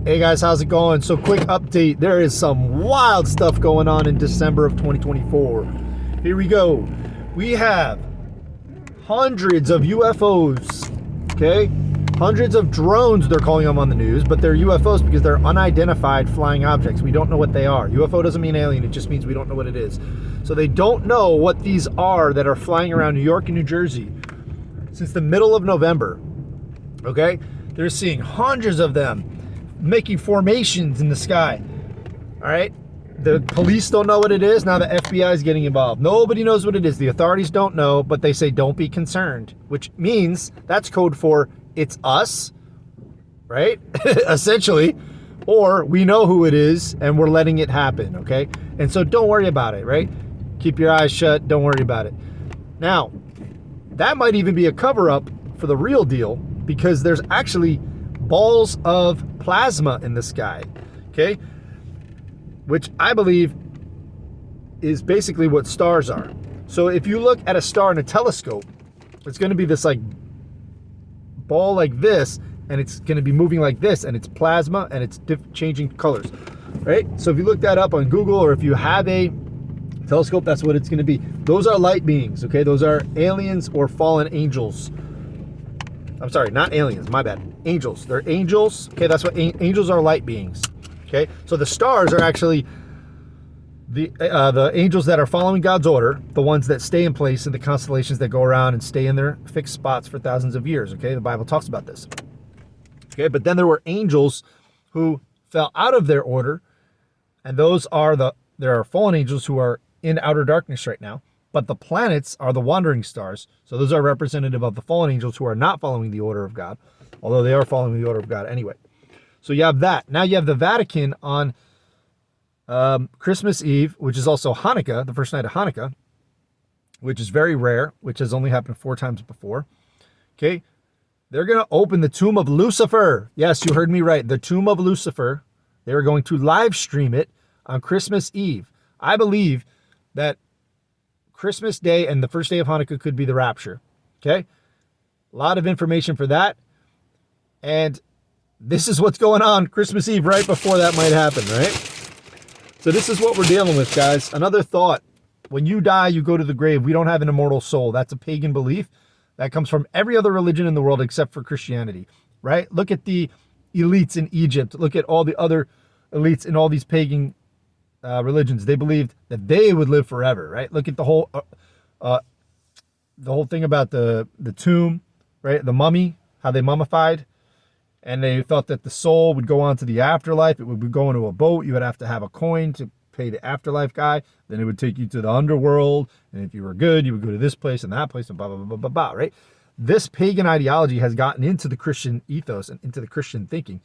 Hey guys, how's it going? So quick update. There is some wild stuff going on in December of 2024. Here we go. We have hundreds of UFOs, okay? Hundreds of drones, they're calling them on the news, but they're UFOs because they're unidentified flying objects. We don't know what they are. UFO doesn't mean alien, it just means we don't know what it is. So they don't know what these are that are flying around New York and New Jersey since the middle of November, okay? They're seeing hundreds of them making formations in the sky. All right, the police don't know what it is. Now the FBI is getting involved. Nobody knows what it is. The authorities don't know, but they say don't be concerned, which means that's code for it's us, right? Essentially, or we know who it is and we're letting it happen. Okay, and so don't worry about it, right? Keep your eyes shut, don't worry about it. Now that might even be a cover-up for the real deal, because there's actually balls of plasma in the sky, okay? Which I believe is basically what stars are. So if you look at a star in a telescope, it's going to be this like ball like this, and it's going to be moving like this, and it's plasma, and it's changing colors, right? So if you look that up on Google, or if you have a telescope, that's what it's going to be. Those are light beings, okay? Those are aliens or fallen angels. I'm sorry, not aliens, my bad. Angels. They're angels. Okay, that's what angels are, light beings. Okay, so the stars are actually the angels that are following God's order, the ones that stay in place in the constellations that go around and stay in their fixed spots for thousands of years. Okay, the Bible talks about this. Okay, but then there were angels who fell out of their order, and there are fallen angels who are in outer darkness right now. But the planets are the wandering stars. So those are representative of the fallen angels who are not following the order of God, although they are following the order of God anyway. So you have that. Now you have the Vatican on Christmas Eve, which is also Hanukkah, the first night of Hanukkah, which is very rare, which has only happened 4 times before. Okay. They're going to open the tomb of Lucifer. Yes, you heard me right. The tomb of Lucifer. They are going to live stream it on Christmas Eve. I believe that Christmas Day and the first day of Hanukkah could be the rapture. Okay? A lot of information for that. And this is what's going on Christmas Eve right before that might happen, right? So this is what we're dealing with, guys. Another thought. When you die, you go to the grave. We don't have an immortal soul. That's a pagan belief. That comes from every other religion in the world except for Christianity, right? Look at the elites in Egypt. Look at all the other elites in all these pagan religions. They believed that they would live forever, right? Look at the whole thing about the tomb, right? The mummy, how they mummified, and they thought that the soul would go on to the afterlife. It would go into a boat. You would have to have a coin to pay the afterlife guy. Then it would take you to the underworld, and if you were good, you would go to this place and that place, and blah blah blah blah blah, blah, right? This pagan ideology has gotten into the Christian ethos and into the Christian thinking.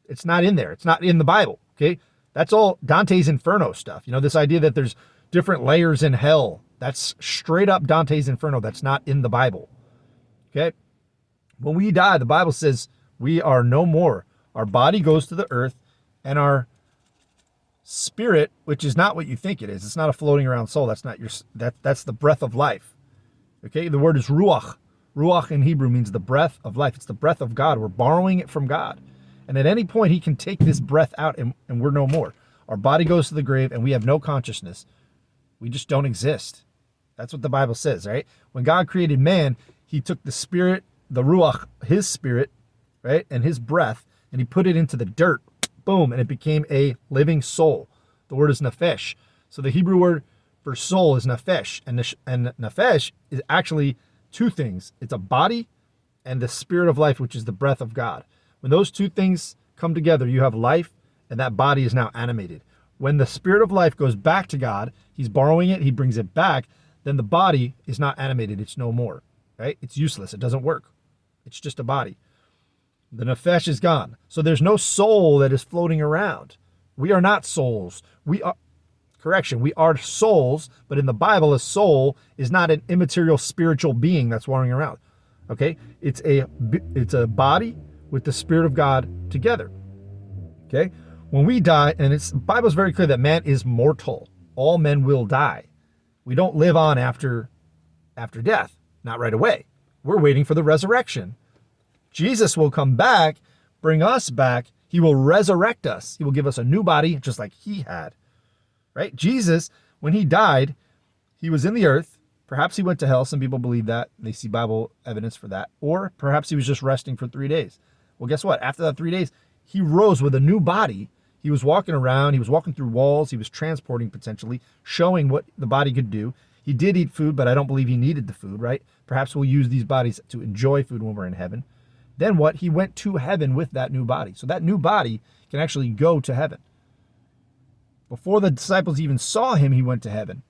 It's not in there. It's not in the Bible. Okay. That's all Dante's Inferno stuff. You know, this idea that there's different layers in hell. That's straight up Dante's Inferno. That's not in the Bible. Okay? When we die, the Bible says we are no more. Our body goes to the earth, and our spirit, which is not what you think it is. It's not a floating around soul. That's not that's the breath of life. Okay? The word is ruach. Ruach in Hebrew means the breath of life. It's the breath of God. We're borrowing it from God. And at any point, he can take this breath out and we're no more. Our body goes to the grave and we have no consciousness. We just don't exist. That's what the Bible says, right? When God created man, he took the spirit, the ruach, his spirit, right, and his breath, and he put it into the dirt. Boom, and it became a living soul. The word is nephesh. So the Hebrew word for soul is nephesh. And nephesh is actually 2 things. It's a body and the spirit of life, which is the breath of God. When those 2 things come together, you have life, and that body is now animated. When the spirit of life goes back to God, he's borrowing it, he brings it back, then the body is not animated. It's no more, right? It's useless. It doesn't work. It's just a body. The nephesh is gone. So there's no soul that is floating around. We are not souls. We are souls, but in the Bible, a soul is not an immaterial spiritual being that's wandering around, okay? It's a body with the Spirit of God together. Okay? When we die, and the Bible's very clear that man is mortal. All men will die. We don't live on after death. Not right away. We're waiting for the resurrection. Jesus will come back, bring us back. He will resurrect us. He will give us a new body just like he had, right? Jesus, when he died, he was in the earth. Perhaps he went to hell. Some people believe that. They see Bible evidence for that. Or perhaps he was just resting for 3 days. Well, guess what? After that 3 days, he rose with a new body. He was walking around. He was walking through walls. He was transporting potentially, showing what the body could do. He did eat food, but I don't believe he needed the food, right? Perhaps we'll use these bodies to enjoy food when we're in heaven. Then what? He went to heaven with that new body. So that new body can actually go to heaven. Before the disciples even saw him, he went to heaven.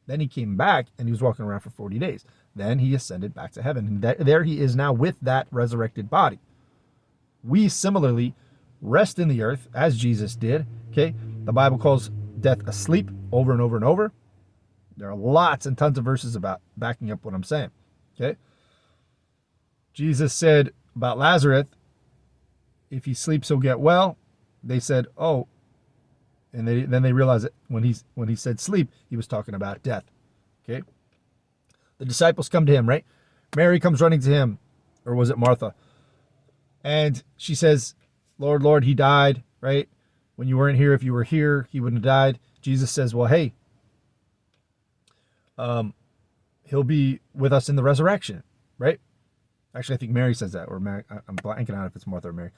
Then he came back and he was walking around for 40 days. Then he ascended back to heaven. And there he is now with that resurrected body. We similarly rest in the earth as Jesus did. Okay. The Bible calls death asleep over and over and over. There are lots and tons of verses about backing up what I'm saying. Okay. Jesus said about Lazarus, if he sleeps, he'll get well. They said, oh, and then they realized that when he said sleep, he was talking about death. Okay. The disciples come to him, right? Mary comes running to him, or was it Martha? And she says, Lord, Lord, he died, right? When you weren't here, if you were here, he wouldn't have died. Jesus says, well, hey, he'll be with us in the resurrection, right? Actually, I think Mary says that, or Mary, I'm blanking out if it's Martha or Mary.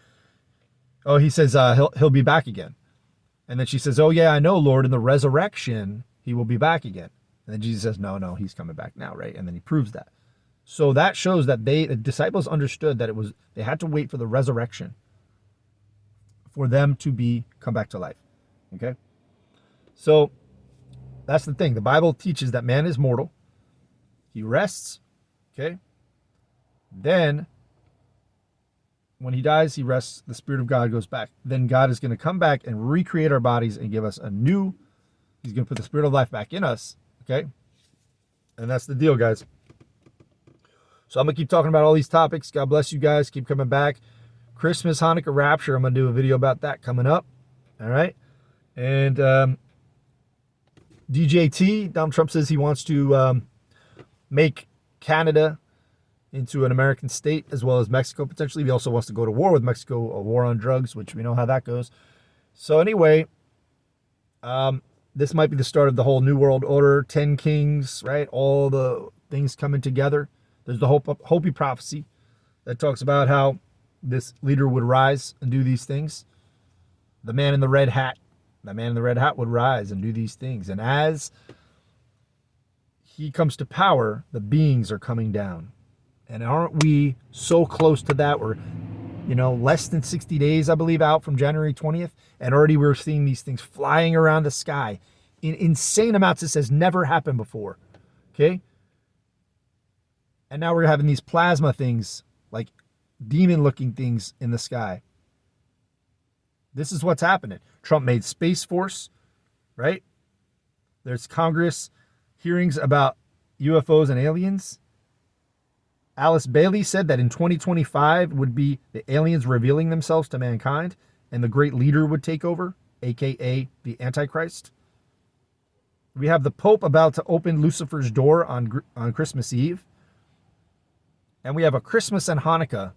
Oh, he says he'll be back again. And then she says, oh, yeah, I know, Lord, in the resurrection, he will be back again. And then Jesus says, no, he's coming back now, right? And then he proves that. So that shows that the disciples understood that they had to wait for the resurrection for them to come back to life. Okay? So that's the thing. The Bible teaches that man is mortal. He rests. Okay? Then when he dies, he rests. The Spirit of God goes back. Then God is going to come back and recreate our bodies and give us he's going to put the Spirit of life back in us. Okay? And that's the deal, guys. So I'm going to keep talking about all these topics. God bless you guys. Keep coming back. Christmas, Hanukkah, Rapture. I'm going to do a video about that coming up. All right? And DJT, Donald Trump says he wants to make Canada into an American state, as well as Mexico potentially. He also wants to go to war with Mexico, a war on drugs, which we know how that goes. So anyway, this might be the start of the whole New World Order, 10 kings, right? All the things coming together. There's the Hopi prophecy that talks about how this leader would rise and do these things. The man in the red hat would rise and do these things. And as he comes to power, the beings are coming down. And aren't we so close to that? We're, less than 60 days, I believe, out from January 20th. And already we're seeing these things flying around the sky in insane amounts. This has never happened before. Okay? And now we're having these plasma things, like demon-looking things in the sky. This is what's happening. Trump made Space Force, right? There's Congress hearings about UFOs and aliens. Alice Bailey said that in 2025 would be the aliens revealing themselves to mankind, and the great leader would take over, aka the Antichrist. We have the Pope about to open Lucifer's door on Christmas Eve. And we have a Christmas and Hanukkah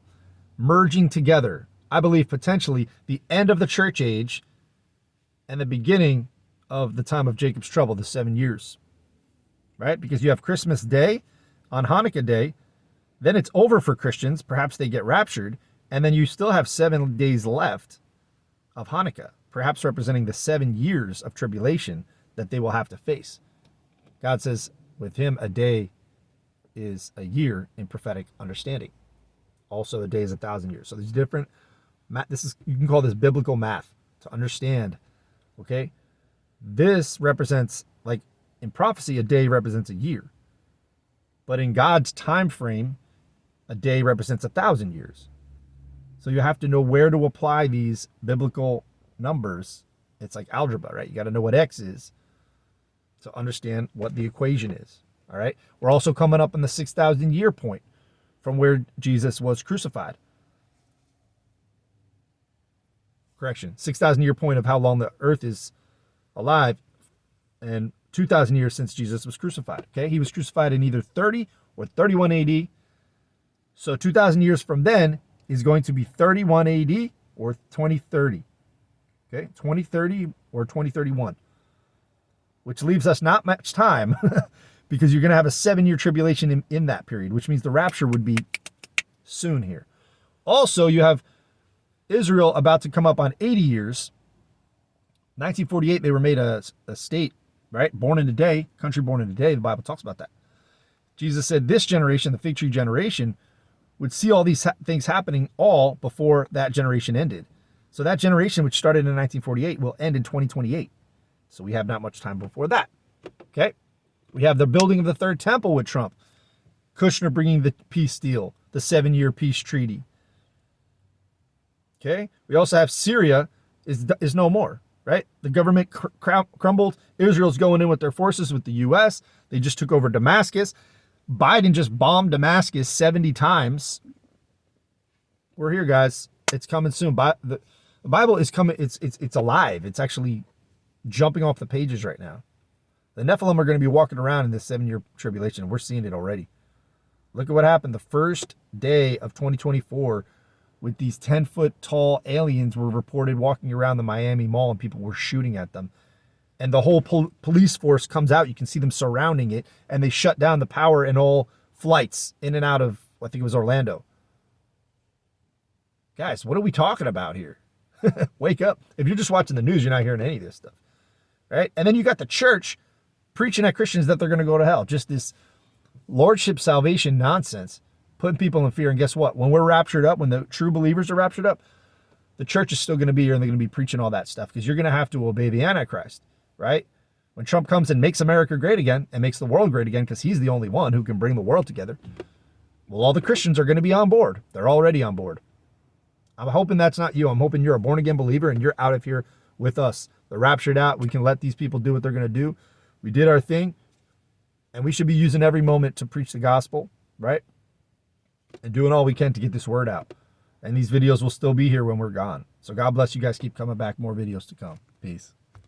merging together. I believe potentially the end of the church age and the beginning of the time of Jacob's trouble, the 7 years. Right? Because you have Christmas Day on Hanukkah Day. Then it's over for Christians. Perhaps they get raptured. And then you still have 7 days left of Hanukkah, perhaps representing the 7 years of tribulation that they will have to face. God says, with him, a day is a year in prophetic understanding. Also, a day is 1,000 years. So there's different, you can call this biblical math to understand, okay? This represents, like in prophecy, a day represents a year. But in God's time frame, a day represents 1,000 years. So you have to know where to apply these biblical numbers. It's like algebra, right? You got to know what X is to understand what the equation is. All right. We're also coming up on the 6,000 year point from where Jesus was crucified. Correction. 6,000 year point of how long the earth is alive, and 2,000 years since Jesus was crucified. Okay. He was crucified in either 30 or 31 AD. So 2,000 years from then is going to be 31 AD. or 2030. Okay, 2030 or 2031, which leaves us not much time because you're going to have a 7-year tribulation in that period, which means the rapture would be soon here. Also, you have Israel about to come up on 80 years. 1948, they were made a state, right? Born in a day, country born in a day. The Bible talks about that. Jesus said this generation, the fig tree generation, would see all these things happening all before that generation ended. So that generation, which started in 1948, will end in 2028. So we have not much time before that. Okay? We have the building of the third temple with Trump. Kushner bringing the peace deal, the 7-year peace treaty. Okay? We also have Syria is no more, right? The government crumbled. Israel's going in with their forces with the U.S. They just took over Damascus. Biden just bombed Damascus 70 times. We're here, guys. It's coming soon. The Bible is coming. It's alive. It's actually jumping off the pages right now. The Nephilim are going to be walking around in this 7-year tribulation. We're seeing it already. Look at what happened the first day of 2024 with these 10-foot tall aliens were reported walking around the Miami Mall and people were shooting at them. And the whole police force comes out. You can see them surrounding it, and they shut down the power in all flights in and out of, I think it was Orlando. Guys, what are we talking about here? Wake up. If you're just watching the news, you're not hearing any of this stuff, right? And then you got the church preaching at Christians that they're going to go to hell. Just this lordship salvation nonsense, putting people in fear. And guess what? When we're raptured up, when the true believers are raptured up, the church is still going to be here, and they're going to be preaching all that stuff because you're going to have to obey the Antichrist. Right? When Trump comes and makes America great again and makes the world great again because he's the only one who can bring the world together, well, all the Christians are going to be on board. They're already on board. I'm hoping that's not you. I'm hoping you're a born-again believer and you're out of here with us. They're raptured out. We can let these people do what they're going to do. We did our thing, and we should be using every moment to preach the gospel, right? And doing all we can to get this word out. And these videos will still be here when we're gone. So God bless you guys. Keep coming back. More videos to come. Peace.